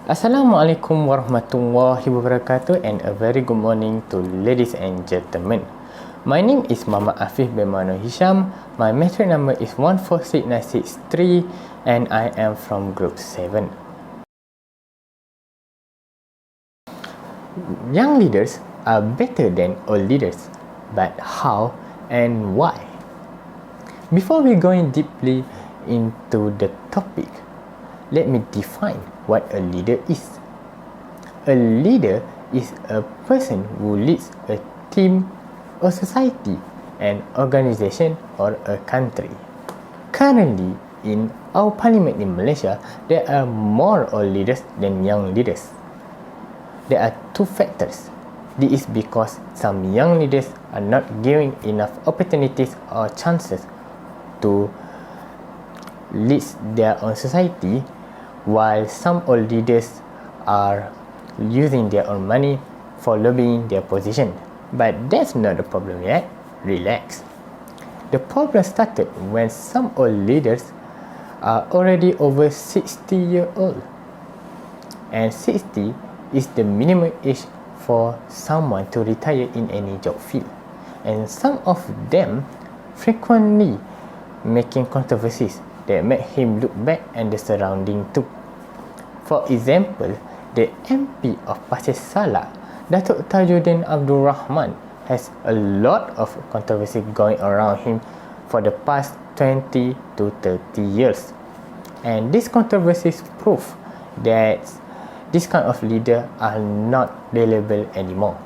Assalamualaikum warahmatullahi wabarakatuh and a very good morning to ladies and gentlemen. My name is Mama Afif bin Hisham. My matric number is 146963 and I am from group 7. Young leaders are better than old leaders, but how and why? Before we go in deeply into the topic, let me define what a leader is. A leader is a person who leads a team, a society, an organization, or a country. Currently, in our parliament in Malaysia, there are more old leaders than young leaders. There are two factors. This is because some young leaders are not given enough opportunities or chances to lead their own society, while some old leaders are using their own money for lobbying their position. But that's not the problem yet. Relax. The problem started when some old leaders are already over 60 years old. And 60 is the minimum age for someone to retire in any job field. And some of them frequently making controversies that make him look back and the surrounding too. For example, the MP of Pasir Salak, Datuk Tajuddin Abdul Rahman, has a lot of controversy going around him for the past 20 to 30 years. And these controversies prove that this kind of leader are not reliable anymore.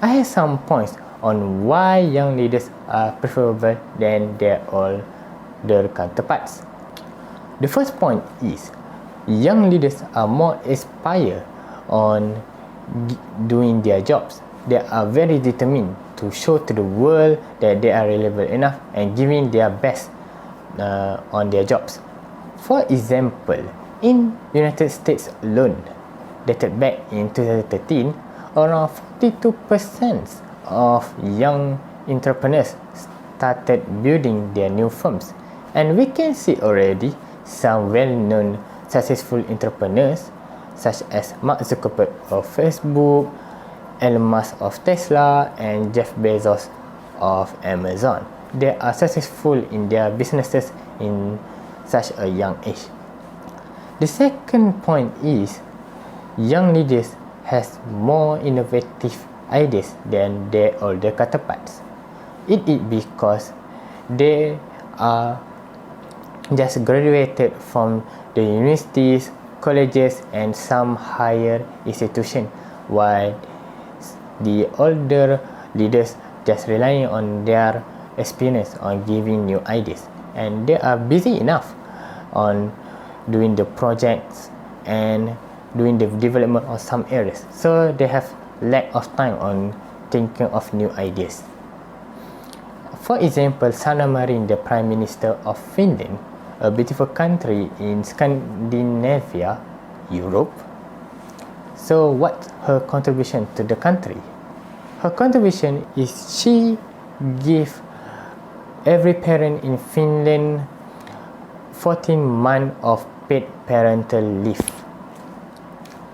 I have some points on why young leaders are preferable than their older counterparts. The first point is young leaders are more inspired on doing their jobs. They are very determined to show to the world that they are reliable enough and giving their best on their jobs. For example, in United States alone, dated back in 2013, around 42% of young entrepreneurs started building their new firms. And we can see already some well-known successful entrepreneurs such as Mark Zuckerberg of Facebook, Elon Musk of Tesla, and Jeff Bezos of Amazon. They are successful in their businesses in such a young age. The second point is young leaders has more innovative ideas than their older counterparts. It is because they are just graduated from the universities, colleges, and some higher institutions, while the older leaders just relying on their experience on giving new ideas, and they are busy enough on doing the projects and doing the development of some areas, so they have lack of time on thinking of new ideas. For example, Sanna Marin, the Prime Minister of Finland, a beautiful country in Scandinavia, Europe. So what's her contribution to the country? Her contribution is she gave every parent in Finland 14 months of paid parental leave.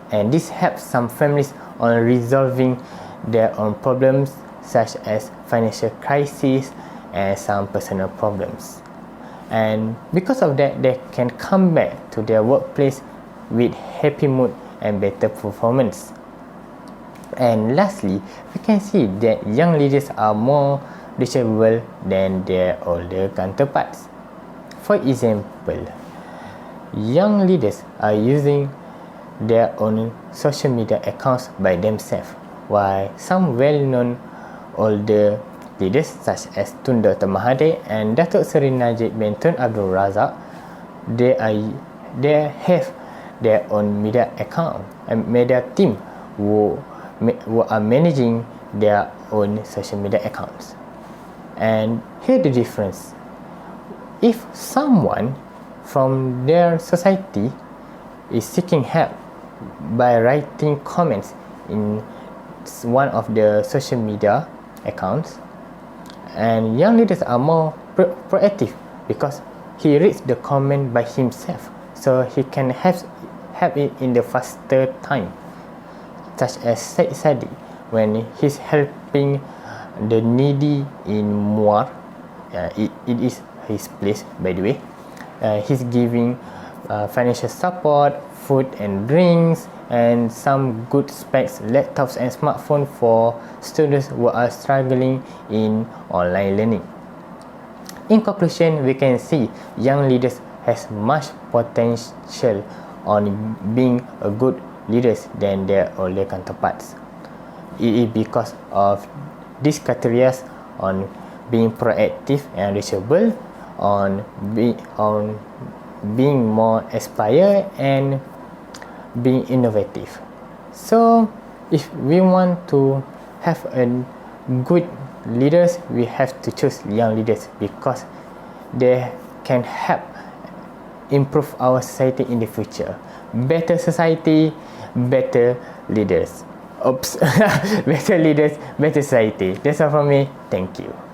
And this helps some families on resolving their own problems such as financial crisis and some personal problems. And because of that, they can come back to their workplace with happy mood and better performance. And lastly, we can see that young leaders are more reachable than their older counterparts. For example, young leaders are using their own social media accounts by themselves, while some well-known older leaders such as Tun Dr. Mahathir and Datuk Seri Najib bin Tun Abdul Razak, they have their own media account and media team who are managing their own social media accounts. And here's the difference. If someone from their society is seeking help by writing comments in one of the social media accounts, and young leaders are more proactive because he reads the comment by himself, so he can have help it in the faster time, such as Said Sadi when he's helping the needy in Mohd. It is his place, by the way. He's giving financial support, food and drinks, and some good specs, laptops and smartphones for students who are struggling in online learning. In conclusion, we can see young leaders has much potential on being a good leaders than their older counterparts. It is because of these criteria on being proactive and reachable, on being more inspired, and being innovative. So if we want to have a good leaders, we have to choose young leaders because they can help improve our society in the future. Better society, better leaders. Oops. Better leaders, better society. That's all from me. Thank you.